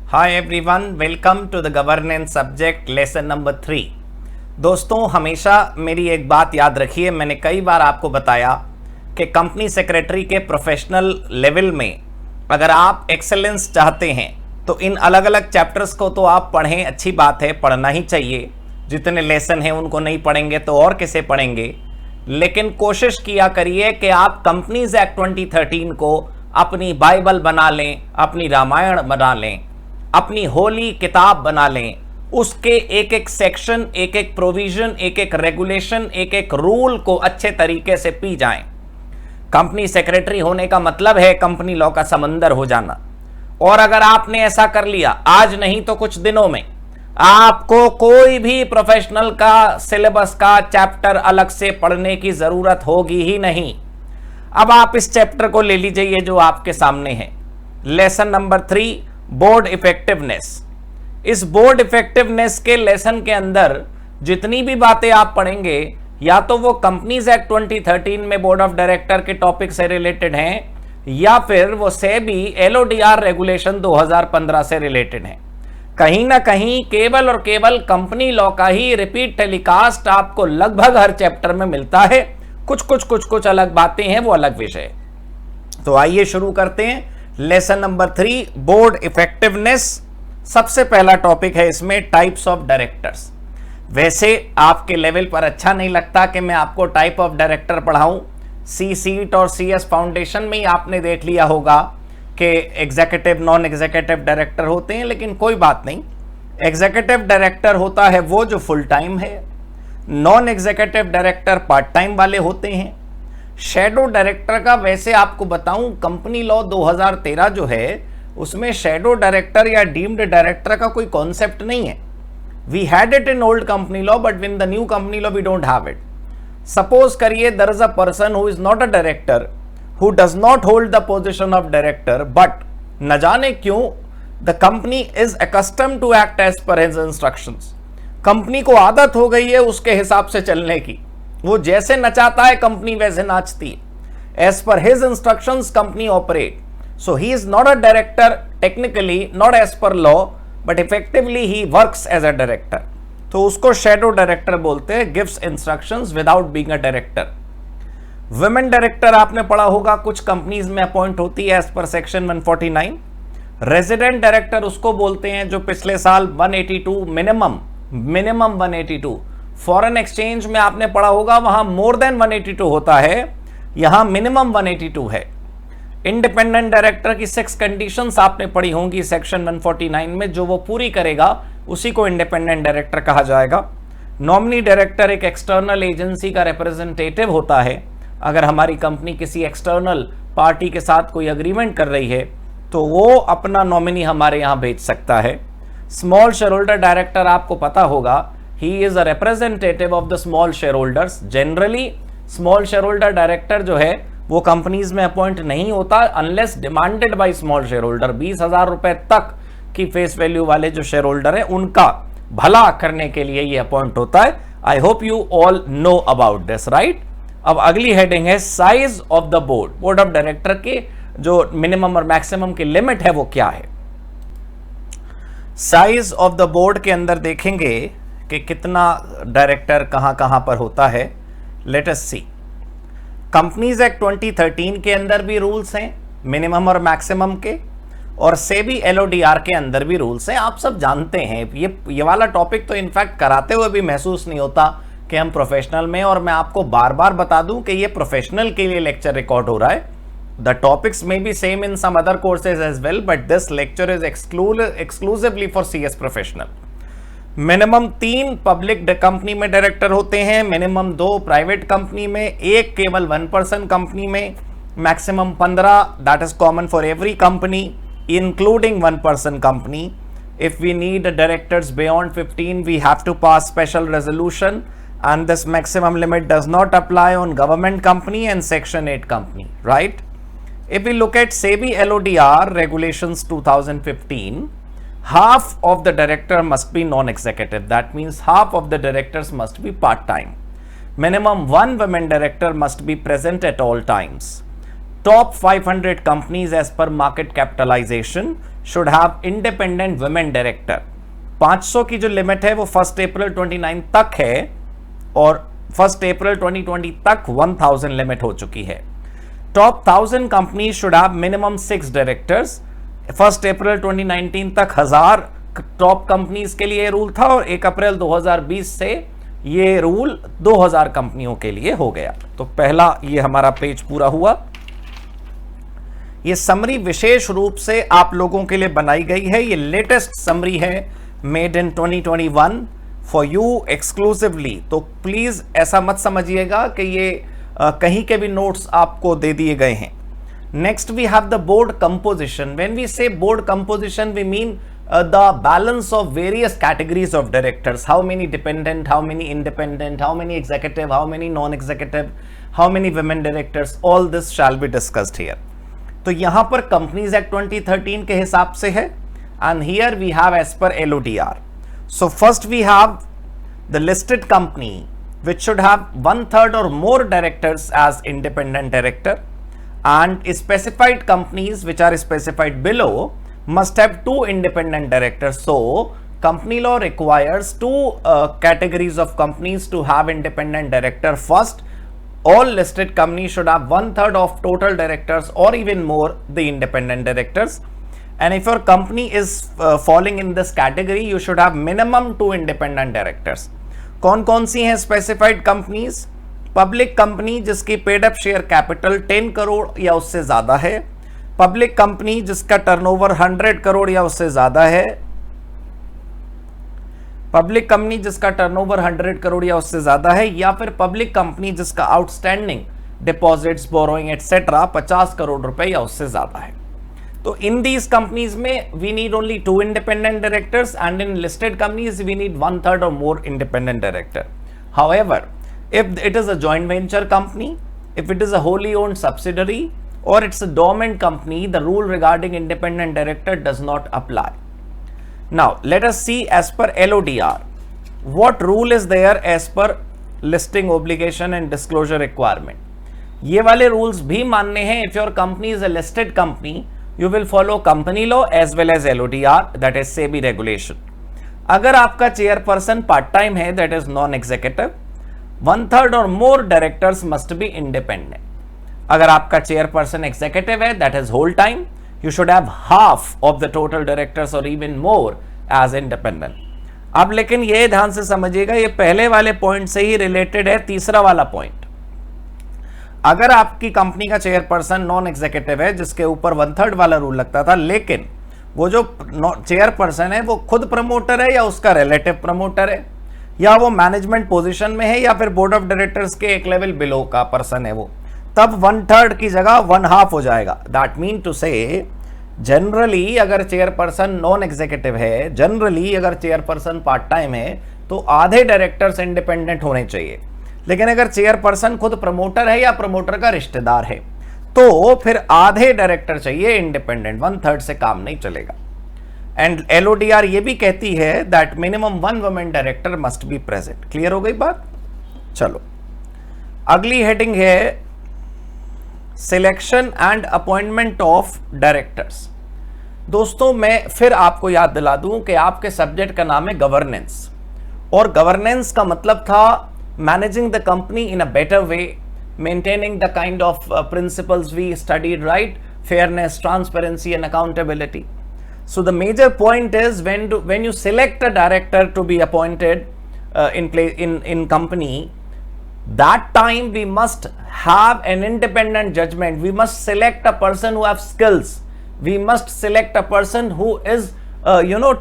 Hi everyone, welcome to the governance subject lesson number 3। दोस्तों, हमेशा मेरी एक बात याद रखिए। मैंने कई बार आपको बताया कि कंपनी सेक्रेटरी के प्रोफेशनल लेवल में अगर आप एक्सेलेंस चाहते हैं तो इन अलग अलग चैप्टर्स को तो आप पढ़ें, अच्छी बात है, पढ़ना ही चाहिए। जितने लेसन हैं उनको नहीं पढ़ेंगे तो और किसे पढ़ेंगे। लेकिन कोशिश किया करिए कि आप कंपनीज एक्ट 2013 को अपनी बाइबल बना लें, अपनी रामायण बना लें, अपनी होली किताब बना लें। उसके एक एक सेक्शन, एक एक प्रोविजन, एक एक रेगुलेशन, एक एक रूल को अच्छे तरीके से पी जाएं। कंपनी सेक्रेटरी होने का मतलब है कंपनी लॉ का समंदर हो जाना। और अगर आपने ऐसा कर लिया, आज नहीं तो कुछ दिनों में आपको कोई भी प्रोफेशनल का सिलेबस का चैप्टर अलग से पढ़ने की जरूरत होगी ही नहीं। अब आप इस चैप्टर को ले लीजिए, ये जो आपके सामने है, लेसन नंबर 3, बोर्ड इफेक्टिवनेस। इस बोर्ड इफेक्टिवनेस के लेसन के अंदर जितनी भी बातें आप पढ़ेंगे, या तो वो कंपनीज एक्ट 2013 में बोर्ड ऑफ डायरेक्टर के टॉपिक से रिलेटेड हैं, या फिर वो सेबी एलओडीआर रेगुलेशन 2015 से रिलेटेड हैं। कहीं ना कहीं केवल और केवल कंपनी लॉ का ही रिपीट टेलीकास्ट आपको लगभग हर चैप्टर में मिलता है। कुछ अलग बातें हैं, वो अलग विषय। तो आइए शुरू करते हैं। Lesson number 3, board effectiveness. सबसे पहला टॉपिक है इसमें टाइप्स ऑफ डायरेक्टर्स। वैसे आपके लेवल पर अच्छा नहीं लगता कि मैं आपको टाइप ऑफ डायरेक्टर पढ़ाऊं। सी सीट और सीएस फाउंडेशन में ही आपने देख लिया होगा कि एग्जीक्यूटिव, नॉन एग्जीक्यूटिव डायरेक्टर होते हैं, लेकिन कोई बात नहीं। एग्जीक्यूटिव डायरेक्टर होता है वो जो फुल टाइम है, non executive director part time वाले होते हैं। शैडो डायरेक्टर का वैसे आपको बताऊं, कंपनी लॉ 2013 जो है उसमें शैडो डायरेक्टर या डीम्ड डायरेक्टर का कोई कॉन्सेप्ट नहीं है। We had it in old company law, but in the new company law we don't have it. Suppose करिए there is a person who is not a director, who does not hold the position of director, but न जाने क्यों the company is accustomed to act as per his instructions. Company को आदत हो गई है उसके हिसाब से चलने की, वो जैसे नचाता है कंपनी वैसे नाचती है। As per his instructions company operate. So he is not a director technically, not as per law, but effectively he works as a director. तो उसको शैडो डायरेक्टर बोलते हैं, gives instructions without being a director. Women director आपने पढ़ा होगा, कुछ companies में appoint होती है एज पर सेक्शन 149। रेजिडेंट डायरेक्टर उसको बोलते हैं जो पिछले साल 182 मिनिमम 182। फॉरेन एक्सचेंज में आपने पढ़ा होगा, वहां मोर देन 182 होता है, यहां मिनिमम 182 है। इंडिपेंडेंट डायरेक्टर की 6 कंडीशंस आपने पढ़ी होंगी सेक्शन 149 में, जो वो पूरी करेगा उसी को इंडिपेंडेंट डायरेक्टर कहा जाएगा। नॉमिनी डायरेक्टर एक एक्सटर्नल एजेंसी का रिप्रेजेंटेटिव होता है। अगर हमारी कंपनी किसी एक्सटर्नल पार्टी के साथ कोई अग्रीमेंट कर रही है तो वो अपना नॉमिनी हमारे यहां भेज सकता है। स्मॉल शेयर होल्डर डायरेक्टर आपको पता होगा, he is a representative of the small shareholders. Generally small shareholder director जो है वो कंपनीज में अपॉइंट नहीं होता unless demanded by small shareholder। 20,000 रुपए तक की फेस वैल्यू वाले जो शेयर होल्डर है उनका भला करने के लिए ये अपॉइंट होता है। I hope you all know about this, right. अब अगली हेडिंग है size of the board. Board of director के जो मिनिमम और मैक्सिमम की लिमिट है वो क्या है। साइज ऑफ द बोर्ड के अंदर देखेंगे कि कितना डायरेक्टर कहां कहां पर होता है। लेट अस सी। कंपनीज एक्ट 2013 के अंदर भी रूल्स हैं मिनिमम और मैक्सिमम के, और सेबी एलओडीआर के अंदर भी रूल्स हैं। आप सब जानते हैं ये वाला टॉपिक तो इनफैक्ट कराते हुए भी महसूस नहीं होता कि हम प्रोफेशनल में, और मैं आपको बार बार बता दूं कि ये प्रोफेशनल के लिए लेक्चर रिकॉर्ड हो रहा है। The topics may be same in some other courses as well, but this lecture is exclusively for CS professional. Minimum 3 public company में डायरेक्टर होते हैं, मिनिमम 2 प्राइवेट कंपनी में, 1 केवल 1 पर्सन कंपनी में, maximum 15, that is common for every company including 1 person company. If we need directors beyond 15 we have to pass special resolution, and this maximum limit does not apply on government company and section 8 company, right? If we look at SEBI LODR regulations 2015, half of the director must be non-executive. That means half of the directors must be part-time. Minimum 1 women director must be present at all times. top 500 companies as per market capitalization should have independent women director. 500 की जो limit है वो 1 अप्रैल 29 तक है और 1 अप्रैल 2020 तक 1000 limit हो चुकी है. Top 1000 companies should have minimum 6 directors. 1 अप्रैल 2019 तक 1000 टॉप कंपनीज के लिए रूल था और 1 अप्रैल 2020 से ये रूल 2000 कंपनियों के लिए हो गया. तो पहला ये हमारा पेज पूरा हुआ. ये समरी विशेष रूप से आप लोगों के लिए बनाई गई है. ये लेटेस्ट समरी है, made in 2021 for you exclusively. तो प्लीज ऐसा मत समझिएगा कि ये कहीं के भी नोट्स आपको दे दिए गए हैं. Next we have the board composition. When we say board composition we mean the balance of various categories of directors. How many dependent, how many independent, how many executive, how many non-executive, how many women directors, all this shall be discussed here. तो यहाँ पर companies act 2013 के हिसाब से है and here we have as per LODR. So first we have the listed company which should have 1/3 or more directors as independent director, and specified companies which are specified below must have 2 independent directors. So company law requires 2 categories of companies to have independent director. First, all listed companies should have 1/3 of total directors or even more the independent directors. And if your company is falling in this category, you should have minimum 2 independent directors. कौन कौन सी हैं specified companies? Public company जिसकी paid up share capital 10 crore या उससे ज्यादा है, public company जिसका टर्नओवर 100 करोड़ या उससे ज्यादा है, पब्लिक कंपनी जिसका टर्नओवर 100 करोड़ या उससे ज्यादा है, या फिर पब्लिक कंपनी जिसका outstanding deposits, borrowing etcetera 50 crore रुपए या उससे ज्यादा है. तो इन दीज कंपनीज में we need only 2 independent directors and in listed companies we need 1/3 or more independent director. However, if it is a joint venture company, if it is a wholly owned subsidiary, or it's a dormant company, the rule regarding independent director does not apply. Now let us see as per LODR what rule is there as per listing obligation and disclosure requirement. ये वाले rules भी मानने हैं. If your company is a listed company, you will follow company law as well as LODR, that is SEBI regulation. अगर आपका chairperson part time है, that is non executive, 1/3 or more directors must be independent. अगर आपका chairperson executive है, that is whole time, you should have half of the total directors or even more as independent. अब लेकिन ये ध्यान से समझिएगा, ये पहले वाले पॉइंट से ही रिलेटेड है तीसरा वाला पॉइंट. अगर आपकी कंपनी का चेयरपर्सन नॉन एग्जीक्यूटिव है जिसके ऊपर 1/3 वाला रूल लगता था, लेकिन वो जो चेयरपर्सन है वो खुद प्रमोटर है या उसका रिलेटिव प्रमोटर है, या वो मैनेजमेंट पोजीशन में है, या फिर बोर्ड ऑफ डायरेक्टर्स के एक लेवल बिलो का पर्सन है वो, तब 1/3 की जगह 1/2 हो जाएगा. दैट मीन टू से जनरली अगर चेयरपर्सन नॉन एग्जीक्यूटिव है, जनरली अगर चेयरपर्सन पार्ट टाइम है, तो आधे डायरेक्टर्स इंडिपेंडेंट होने चाहिए. लेकिन अगर चेयरपर्सन खुद प्रमोटर है या प्रमोटर का रिश्तेदार है, तो फिर आधे डायरेक्टर चाहिए इंडिपेंडेंट, 1/3 से काम नहीं चलेगा. एंड LODR ये भी कहती है that minimum 1 women director must be present. Clear हो गई बात? चलो अगली हेडिंग है selection and appointment of directors. दोस्तों मैं फिर आपको याद दिला दूं कि आपके सब्जेक्ट का नाम है गवर्नेंस, और गवर्नेंस का मतलब था managing the company in a better way, maintaining the kind of principles we studied, right? Fairness, transparency and accountability. So the major point is when you select a director to be appointed in company, that time we must have an independent judgment. We must select a person who have skills. We must select a person who is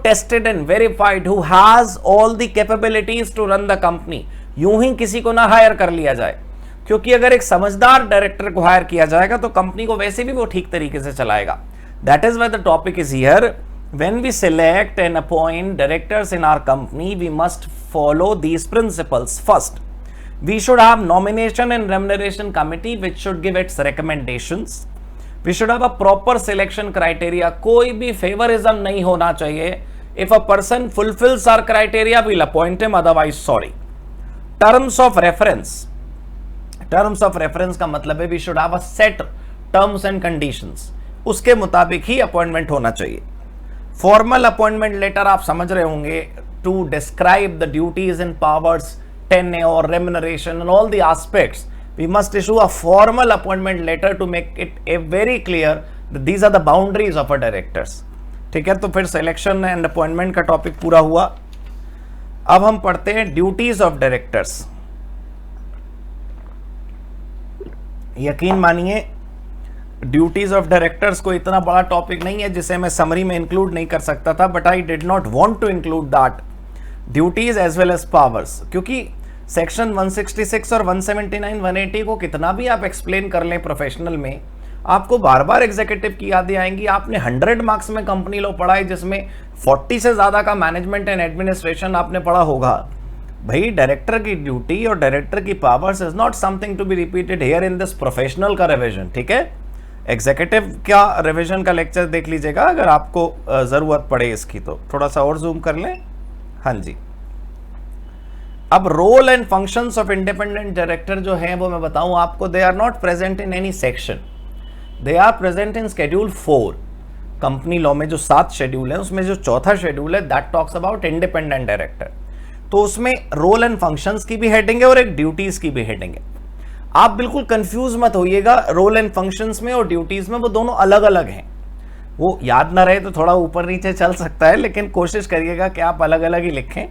tested and verified, who has all the capabilities to run the company. यूं ही किसी को ना higher कर लिया जाए, क्योंकि अगर एक समझदार डायरेक्टर को हायर किया जाएगा तो कंपनी को वैसे भी वो ठीक तरीके से चलाएगा. That is why the topic is here. When we select and appoint directors in our company, we must follow these principles. First, we should have nomination and remuneration committee which should give its recommendations. We should have a proper selection criteria. कोई भी favorism नहीं होना चाहिए. If a person fulfills our criteria, we'll appoint him. Otherwise, sorry. Terms of reference. Terms of reference का मतलब है we should have a set terms and conditions, उसके मुताबिक ही अपॉइंटमेंट होना चाहिए। फॉर्मल अपॉइंटमेंट लेटर आप समझ रहे होंगे, to describe the duties and powers, tenure, remuneration and all the aspects, we must issue a formal appointment letter to make it a very clear that these are the boundaries of a directors। ठीक है, तो फिर selection and appointment का topic पूरा हुआ। अब हम पढ़ते हैं ड्यूटीज ऑफ डायरेक्टर्स। यकीन मानिए ड्यूटीज ऑफ डायरेक्टर्स को इतना बड़ा टॉपिक नहीं है जिसे मैं समरी में इंक्लूड नहीं कर सकता था, but I did not want to include that duties as well as powers, क्योंकि सेक्शन 166 और 179 180 को कितना भी आप एक्सप्लेन कर लें प्रोफेशनल में, आपको बार बार एग्जीक्यूटिव की यादें आएंगी। आपने 100 मार्क्स में कंपनी लॉ पढ़ा है जिसमें 40 से ज्यादा का मैनेजमेंट एंड एडमिनिस्ट्रेशन आपने पढ़ा होगा। भाई डायरेक्टर की ड्यूटी और डायरेक्टर की powers is not something to be repeated here in this professional का रिवीजन। ठीक है, एग्जीक्यूटिव का रिवीजन का लेक्चर देख लीजिएगा अगर आपको जरूरत पड़े इसकी, तो थोड़ा सा और जूम कर लें। हाँ जी, अब role and functions of independent director जो है वो मैं बताऊं आपको, they are not present in any section, they are present in schedule 4। Company law में जो 7 शेड्यूल है उसमें जो चौथा शेड्यूल है that talks about independent director, तो उसमें रोल एंड फंक्शंस की भी हेडिंग है और एक ड्यूटीज की भी हेडिंग है। आप बिल्कुल कंफ्यूज मत होइएगा, रोल एंड फंक्शंस में और ड्यूटीज में वो दोनों अलग अलग हैं। वो याद ना रहे तो थोड़ा ऊपर नीचे चल सकता है, लेकिन कोशिश करिएगा कि आप अलग अलग ही लिखें।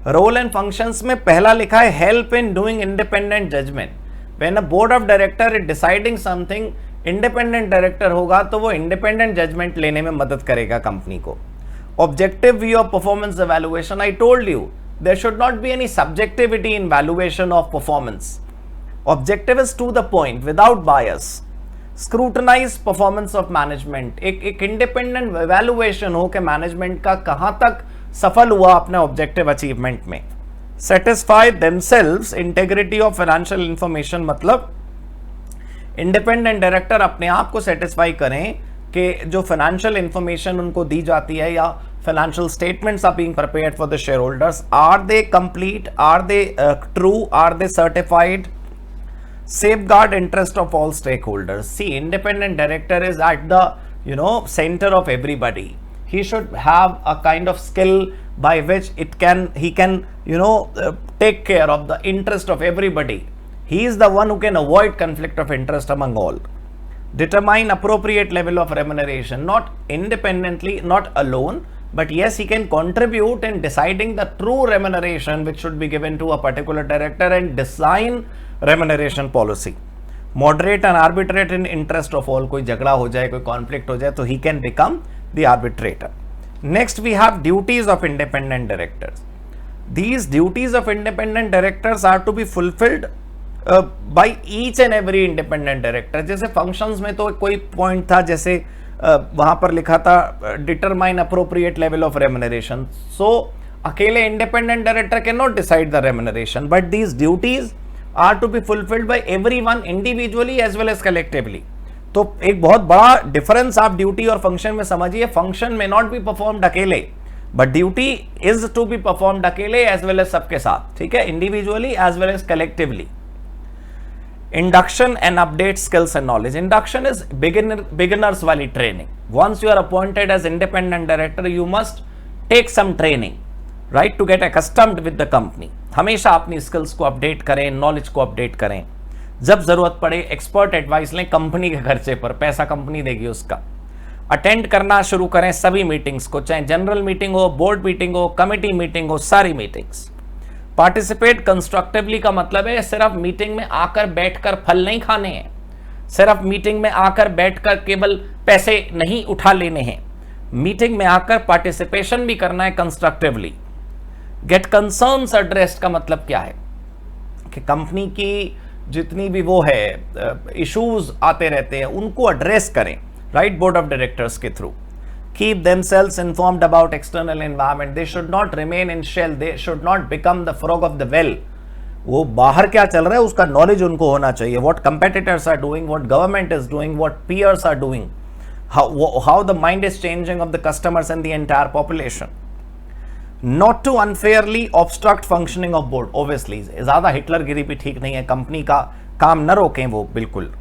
रोल एंड फंक्शंस में पहला लिखा है help in doing independent judgement. When a board of director is deciding something, independent director होगा तो वो इंडिपेंडेंट जजमेंट लेने में मदद करेगा कंपनी को। Objective view of performance evaluation, I told you there should not be any subjectivity in valuation of performance. Objective is to the point without bias. Scrutinize performance of management, एक independent evaluation हो कि management का कहां तक सफल हुआ अपने objective achievement में। Satisfy themselves integrity of financial information, मतलब इंडिपेंडेंट डायरेक्टर अपने आप को सेटिस्फाई करें कि जो फाइनेंशियल इंफॉर्मेशन उनको दी जाती है या financial statements are being prepared for the share holders, are they complete, are they true, are they certified, safeguard interest of all stakeholders. See, independent director is at the center of everybody. He should have a kind of skill by which he can take care of the interest of everybody. He is the one who can avoid conflict of interest among all. Determine appropriate level of remuneration, not independently, not alone, but yes, he can contribute in deciding the true remuneration which should be given to a particular director and design remuneration policy. Moderate and arbitrate in interest of all. कोई झगड़ा हो जाए, कोई conflict हो जाए तो he can become the arbitrator. Next we have duties of independent directors. These duties of independent directors are to be fulfilled by each and every independent director. जैसे functions में तो कोई point था, जैसे वहां पर लिखा था determine appropriate level of remuneration. So अकेले independent director cannot decide the remuneration, but these duties are to be fulfilled by everyone individually as well as collectively. तो एक बहुत बड़ा डिफरेंस आप ड्यूटी और फंक्शन में समझिए। फंक्शन में नॉट बी परफॉर्म्ड अकेले, but duty is to be performed अकेले एज वेल एज सबके साथ। ठीक है, individually as well as collectively. Induction and update skills and knowledge. Induction is beginners वाली training. Once you are appointed as independent director, you must take some training, right, to get accustomed with the company. हमेशा अपनी skills को update करें, knowledge को update करें। जब जरूरत पड़े एक्सपर्ट एडवाइस लें, कंपनी के खर्चे पर, पैसा कंपनी देगी उसका। अटेंड करना शुरू करें सभी मीटिंग्स को, चाहे जनरल मीटिंग हो, बोर्ड मीटिंग हो, कमिटी मीटिंग हो, सारी मीटिंग्स। पार्टिसिपेट कंस्ट्रक्टिवली का मतलब है सिर्फ मीटिंग में आकर बैठकर फल नहीं खाने हैं, सिर्फ मीटिंग में आकर बैठकर केवल पैसे नहीं उठा लेने हैं। मीटिंग में आकर पार्टिसिपेशन भी करना है कंस्ट्रक्टिवली। गेट कंसर्न्स एड्रेस्ड का मतलब क्या है कि कंपनी की जितनी भी वो है इश्यूज आते रहते हैं उनको एड्रेस करें, राइट, बोर्ड ऑफ डायरेक्टर्स के through. Keep themselves informed about external environment. They should not remain in shell. They should not become the frog of the well. वो बाहर क्या चल रहा है उसका नॉलेज उनको होना चाहिए. What competitors are doing, what government is doing, what peers are doing, how the mind is changing of the customers and the entire population. Not to unfairly obstruct functioning of board. Obviously, ज़्यादा हिटलरगिरी भी ठीक नहीं है. Company का काम न रोकें वो बिल्कुल.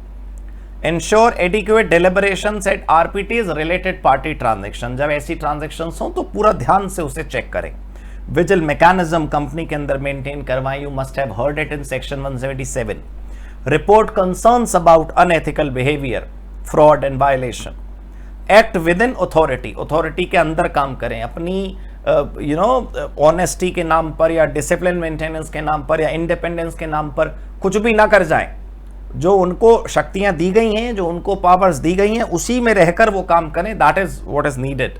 Ensure adequate deliberations at RPTs related party transaction, जब ऐसी ट्रांजेक्शन हो तो पूरा ध्यान से उसे चेक करें। विजिल मैकेनिज्म कंपनी के अंदर मेंटेन करवाएं, you must have heard it in section 177। Report concerns about unethical behaviour, fraud and violation. Act with in authority, authority के अंदर काम करें, अपनी ऑनेस्टी के नाम पर या डिसिप्लिन मेंटेनेंस के नाम पर या इंडिपेंडेंस के नाम पर कुछ भी ना कर जाएं। जो उनको शक्तियां दी गई हैं, जो उनको पावर्स दी गई हैं, उसी में रहकर वो काम करें। That is what is needed.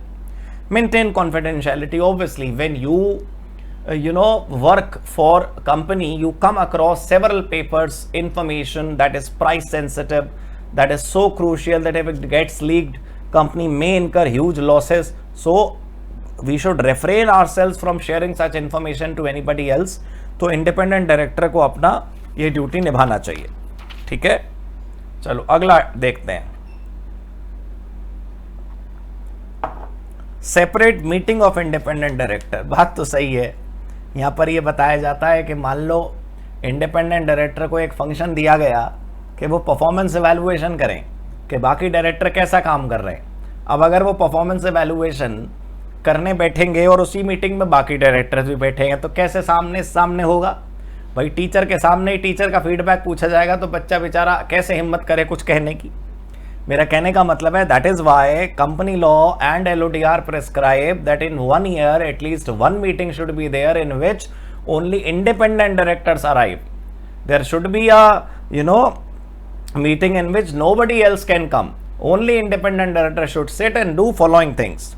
Maintain confidentiality. Obviously when you work for company, you come across several papers, information that is price sensitive, that is so crucial that if it gets leaked, company may incur huge losses. So we should refrain ourselves from sharing such information to anybody else. तो independent director को अपना ये duty निभाना चाहिए। ठीक है, चलो अगला देखते हैं। Separate meeting of independent director. बात तो सही है, यहाँ पर ये बताया जाता है कि मान लो इंडिपेंडेंट डायरेक्टर को एक फंक्शन दिया गया कि वो परफॉर्मेंस एवेलुएशन करें कि बाकी डायरेक्टर कैसा काम कर रहे हैं। अब अगर वो परफॉर्मेंस एवेलुएशन करने बैठेंगे और उसी मीटिंग में बाकी डायरेक्टर्स भी बैठेंगे तो कैसे सामने होगा भाई? टीचर के सामने ही टीचर का फीडबैक पूछा जाएगा तो बच्चा बेचारा कैसे हिम्मत करे कुछ कहने की। मेरा कहने का मतलब है that is why company law and LODR prescribe that in 1 year at least 1 meeting should be there in which only independent directors arrive. There should be a meeting in which nobody else can come. Only independent director should sit and do following things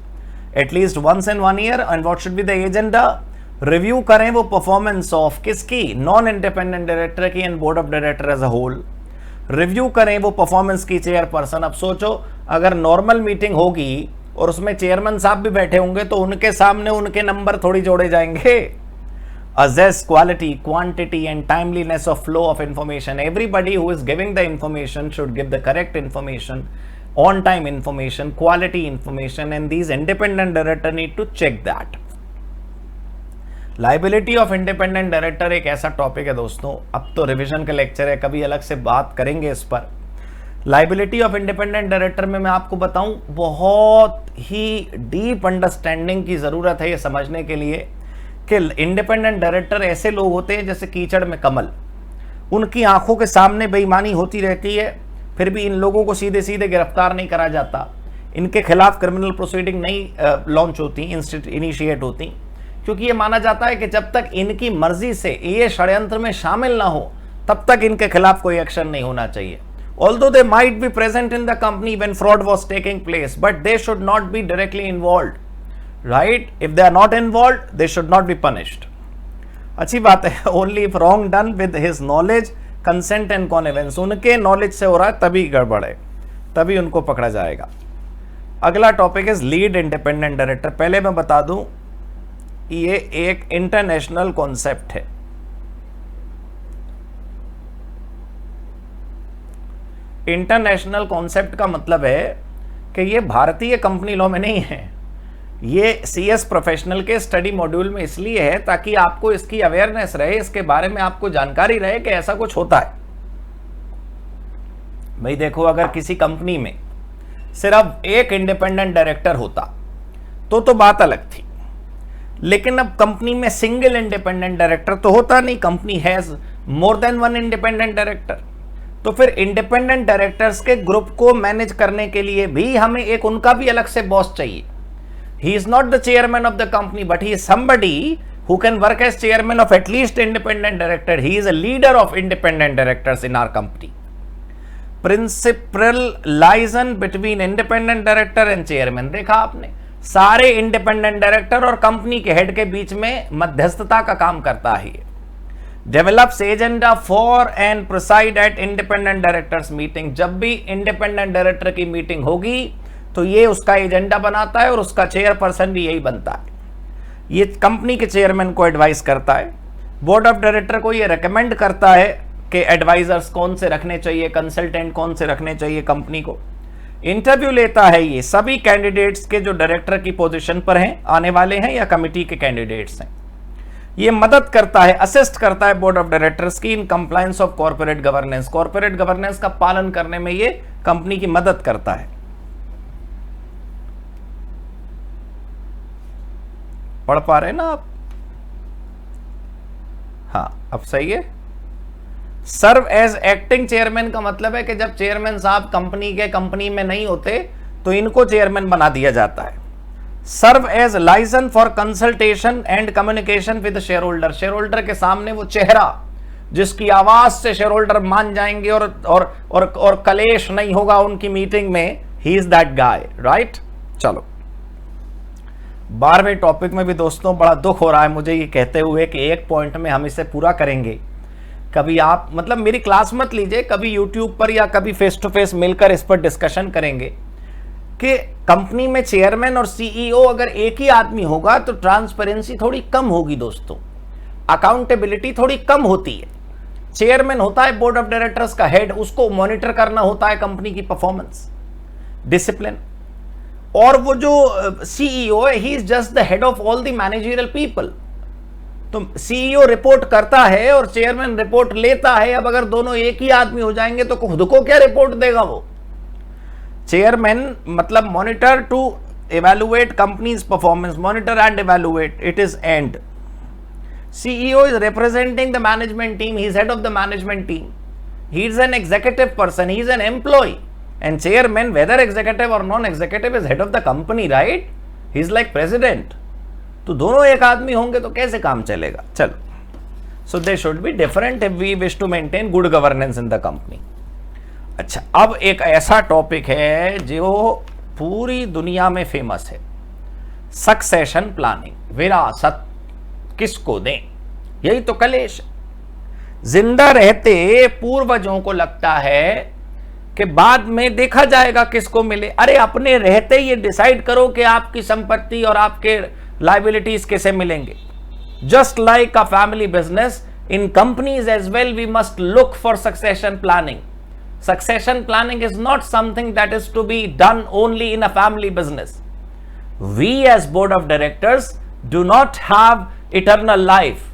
at least once in 1 year. And what should be the agenda? Review करें वो performance of किसकी? Non independent director की and board of director as a whole. Review करें वो performance की chairperson. अब सोचो अगर नॉर्मल मीटिंग होगी और उसमें चेयरमैन साहब भी बैठे होंगे तो उनके सामने उनके नंबर थोड़ी जोड़े जाएंगे। assess quality, quantity and timeliness of flow of information. Everybody who is giving the information should give the correct information, on time information, quality information, and these independent director need to check that. Liability of independent director एक ऐसा topic है दोस्तों, अब तो revision का lecture है, कभी अलग से बात करेंगे इस पर। लाइबिलिटी ऑफ इंडिपेंडेंट डायरेक्टर में मैं आपको बताऊं बहुत ही डीप अंडरस्टैंडिंग की ज़रूरत है ये समझने के लिए कि इंडिपेंडेंट डायरेक्टर ऐसे लोग होते हैं जैसे कीचड़ में कमल। उनकी आंखों के सामने बेईमानी होती रहती है, फिर भी इन लोगों को सीधे सीधे गिरफ्तार नहीं करा जाता, इनके खिलाफ क्रिमिनल प्रोसीडिंग नहीं लॉन्च होती, इनिशिएट होती, क्योंकि ये माना जाता है कि जब तक इनकी मर्जी से ये षड्यंत्र में शामिल ना हो तब तक इनके खिलाफ कोई एक्शन नहीं होना चाहिए। Although they might be present in the company when fraud was taking place, but they should not be directly involved, right? If they are not involved, they should not be punished. अच्छी बात है, only if wrong done with his knowledge, consent and connivance, उनके knowledge से हो रहा है तभी गड़बड़ है, तभी उनको पकड़ा जाएगा। अगला टॉपिक है लीड इंडिपेंडेंट डायरेक्टर। पहले मैं बता दूं ये एक इंटरनेशनल कॉन्सेप्ट है। इंटरनेशनल कॉन्सेप्ट का मतलब है कि ये भारतीय कंपनी लॉ में नहीं है, ये CS प्रोफेशनल के स्टडी मॉड्यूल में इसलिए है ताकि आपको इसकी अवेयरनेस रहे, इसके बारे में आपको जानकारी रहे कि ऐसा कुछ होता है। भाई देखो, अगर किसी कंपनी में सिर्फ एक इंडिपेंडेंट डायरेक्टर होता तो बात अलग थी, लेकिन अब कंपनी में सिंगल इंडिपेंडेंट डायरेक्टर तो होता नहीं, company has more than one independent director. तो फिर इंडिपेंडेंट डायरेक्टर्स के ग्रुप को मैनेज करने के लिए भी हमें एक उनका भी अलग से बॉस चाहिए। ही is not the chairman of the company, but he is somebody who can work as chairman of at least independent director. He is a leader of independent directors in our company. Principal liaison between independent director and chairman. देखा आपने, सारे independent director और company के head के बीच में मध्यस्थता का काम करता है। Develops agenda for and preside at independent directors meeting. जब भी इंडिपेंडेंट डायरेक्टर की मीटिंग होगी तो ये उसका एजेंडा बनाता है और उसका चेयरपर्सन भी यही बनता है। ये कंपनी के चेयरमैन को एडवाइस करता है, बोर्ड ऑफ डायरेक्टर को ये रेकमेंड करता है कि एडवाइजर्स कौन से रखने चाहिए, कंसल्टेंट कौन से रखने चाहिए कंपनी को। इंटरव्यू लेता है ये सभी कैंडिडेट्स के जो डायरेक्टर की पोजीशन पर हैं, आने वाले हैं या कमिटी के कैंडिडेट्स हैं। ये मदद करता है, असिस्ट करता है बोर्ड ऑफ डायरेक्टर्स की in compliance of corporate governance. Corporate governance का पालन करने में ये कंपनी की मदद करता है। पढ़ पा रहे हैं ना आप? हाँ, अब सही है। सर्व एज एक्टिंग चेयरमैन का मतलब है कि जब चेयरमैन साहब कंपनी में नहीं होते तो इनको चेयरमैन बना दिया जाता है। Serve as liaison for consultation and communication with share holder. Share holder के सामने वो चेहरा जिसकी आवाज से शेयर होल्डर मान जाएंगे और कलेश नहीं होगा उनकी मीटिंग में। He is that guy, right. चलो 12वें टॉपिक में भी दोस्तों बड़ा दुख हो रहा है मुझे ये कहते हुए कि एक पॉइंट में हम इसे पूरा करेंगे। कभी आप मतलब मेरी क्लास मत लीजिए, कभी यूट्यूब पर या कभी फेस टू फेस मिलकर इस पर डिस्कशन करेंगे कि कंपनी में चेयरमैन और सीईओ अगर एक ही आदमी होगा तो ट्रांसपेरेंसी थोड़ी कम होगी दोस्तों, अकाउंटेबिलिटी थोड़ी कम होती है। चेयरमैन होता है बोर्ड ऑफ डायरेक्टर्स का हेड, उसको मॉनिटर करना होता है कंपनी की परफॉर्मेंस, डिसिप्लिन। और वो जो सीईओ है, he is just the head of all the managerial people. तो सीईओ रिपोर्ट करता है और चेयरमैन रिपोर्ट लेता है। अब अगर दोनों एक ही आदमी हो जाएंगे तो खुद को क्या रिपोर्ट देगा वो? चेयरमैन मतलब monitor to evaluate company's performance, monitor and evaluate, it is end. CEO is representing the management team, he is head of the management team, he is an executive person, he is an employee, and chairman, whether executive or non-executive, is head of the company, right? He is like president. तो दोनों एक आदमी होंगे तो कैसे काम चलेगा? चलो, so they should be different if we wish to maintain good governance in the company. अच्छा, अब एक ऐसा टॉपिक है जो पूरी दुनिया में फेमस है, सक्सेशन प्लानिंग। विरासत किसको दें, यही तो कलेश। जिंदा रहते पूर्वजों को लगता है कि बाद में देखा जाएगा किसको मिले। अरे अपने रहते ये डिसाइड करो कि आपकी संपत्ति और आपके लायबिलिटीज कैसे मिलेंगे। Just like a family business, in companies as well we must look for succession planning. Succession planning is not something that is to be done only in a family business. We as board of directors do not have eternal life.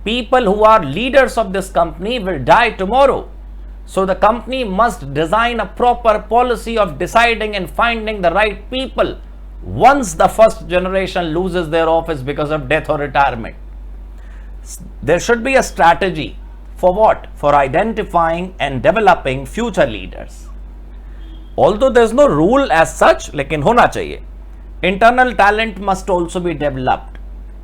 People who are leaders of this company will die tomorrow. So the company must design a proper policy of deciding and finding the right people once the first generation loses their office because of death or retirement. There should be a strategy. For what? For identifying and developing future leaders. Although there is no rule as such, लेकिन होना चाहिए. Internal talent must also be developed.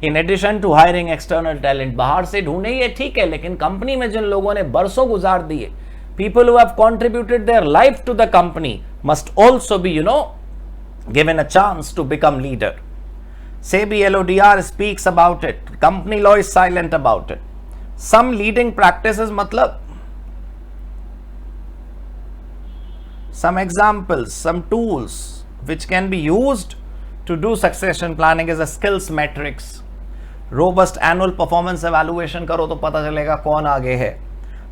In addition to hiring external talent, बाहर से ढूंढे ये ठीक है, लेकिन कंपनी में जिन लोगों ने बरसों गुजार दिए, people who have contributed their life to the company must also be, given a chance to become leader. SEBI LODR speaks about it. Company law is silent about it. Some leading practices मतलब some examples, some tools which can be used to do succession planning is a skills matrix. Robust annual performance evaluation करो तो पता चलेगा कौन आगे है.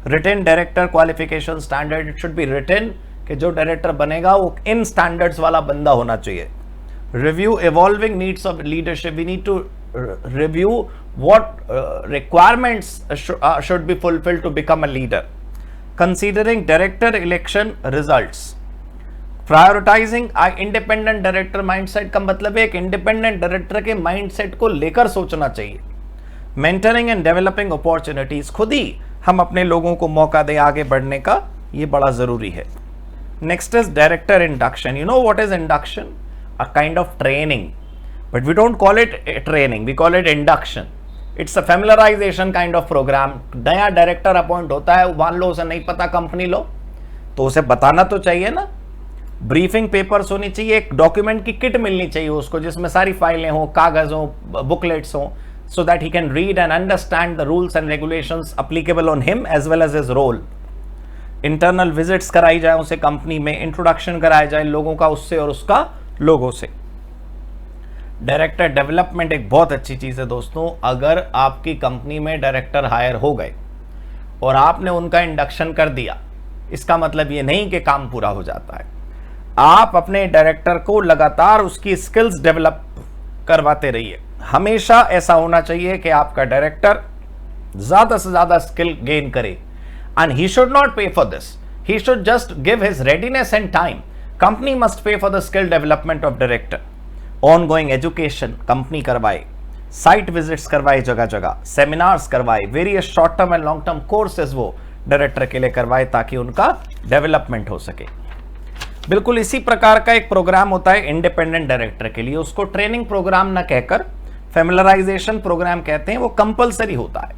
Written director qualification standard, it should be written कि जो डायरेक्टर बनेगा वो इन स्टैंडर्ड्स वाला बंदा होना चाहिए. Review evolving needs of leadership. We need to review what requirements should be fulfilled to become a leader. Considering director election results. Prioritizing independent director mindset का मतलब है एक independent director के mindset को लेकर सोचना चाहिए. Mentoring and developing opportunities. खुद ही हम अपने लोगों को मौका दें आगे बढ़ने का, ये बड़ा जरूरी है. Next is director induction. You know what is induction? A kind of training. But we don't call it training, we call it induction. It's a familiarization kind of program. नया डायरेक्टर अपॉइंट होता है, मान लो उसे नहीं पता company लो, तो उसे बताना तो चाहिए ना. ब्रीफिंग पेपर्स होनी चाहिए, एक डॉक्यूमेंट की किट मिलनी चाहिए उसको जिसमें सारी फाइलें हो, कागज हो, बुकलेट्स हो, so that he can read and understand the rules and regulations applicable on him as well as his role. Internal visits कराई जाए उसे कंपनी में, इंट्रोडक्शन कराया जाए लोगों का उससे और उसका लोगों से. डायरेक्टर डेवलपमेंट एक बहुत अच्छी चीज़ है दोस्तों. अगर आपकी कंपनी में डायरेक्टर हायर हो गए और आपने उनका इंडक्शन कर दिया, इसका मतलब ये नहीं कि काम पूरा हो जाता है. आप अपने डायरेक्टर को लगातार उसकी स्किल्स डेवलप करवाते रहिए. हमेशा ऐसा होना चाहिए कि आपका डायरेक्टर ज्यादा से ज्यादा स्किल गेन करे, एंड ही शुड नॉट पे for this, he should just give his readiness and time. Company must pay for the skill development of director. Ongoing education company करवाए, साइट विजिट्स करवाए, जगह जगह seminars करवाए, various short term and long term courses वो director के लिए करवाए ताकि उनका डेवलपमेंट हो सके. बिल्कुल इसी प्रकार का एक प्रोग्राम होता है इंडिपेंडेंट डायरेक्टर के लिए. उसको ट्रेनिंग प्रोग्राम ना कहकर फैमिलराइजेशन प्रोग्राम कहते हैं. वो कंपलसरी होता है.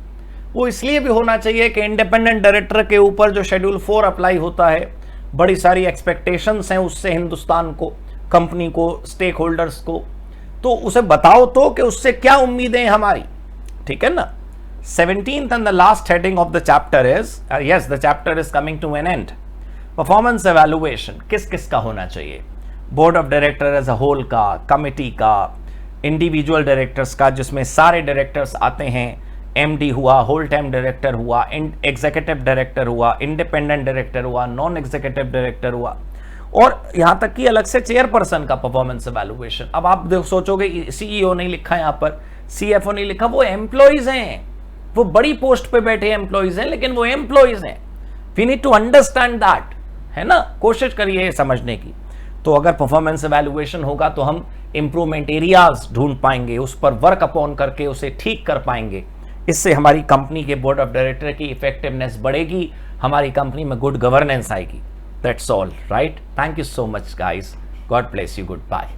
वो इसलिए भी होना चाहिए कि इंडिपेंडेंट डायरेक्टर के ऊपर जो शेड्यूल 4 अप्लाई होता है, बड़ी सारी एक्सपेक्टेशंस हैं उससे हिंदुस्तान को, कंपनी को, स्टेक होल्डर्स को. तो उसे बताओ तो कि उससे क्या उम्मीदें हमारी. ठीक है ना. 17th and the last heading of the chapter is yes, the chapter is coming to an end. Performance evaluation किस किस का होना चाहिए. Board of director as a whole का, कमिटी का, इंडिविजुअल डायरेक्टर्स का जिसमें सारे डायरेक्टर्स आते हैं, एमडी हुआ, होल टाइम डायरेक्टर हुआ, एग्जीक्यूटिव डायरेक्टर हुआ, इंडिपेंडेंट डायरेक्टर हुआ, नॉन एग्जीक्यूटिव डायरेक्टर हुआ, और यहां तक कि अलग से चेयरपर्सन का परफॉर्मेंस एवेल्युएशन. अब आप सोचोगे सीईओ नहीं लिखा यहां पर, सीएफओ नहीं लिखा, वो एम्प्लॉइज हैं, वो बड़ी पोस्ट पे बैठे एम्प्लॉइज हैं, लेकिन वो एम्प्लॉइज हैं. We need to understand that, है ना. कोशिश करिए समझने की. तो अगर परफॉर्मेंस एवेल्युएशन होगा तो हम इंप्रूवमेंट एरियाज ढूंढ पाएंगे, उस पर वर्क अपॉन करके उसे ठीक कर पाएंगे. इससे हमारी कंपनी के बोर्ड ऑफ डायरेक्टर की इफेक्टिवनेस बढ़ेगी, हमारी कंपनी में गुड गवर्नेंस आएगी. That's all, right. Thank you so much guys. God bless you. Good bye.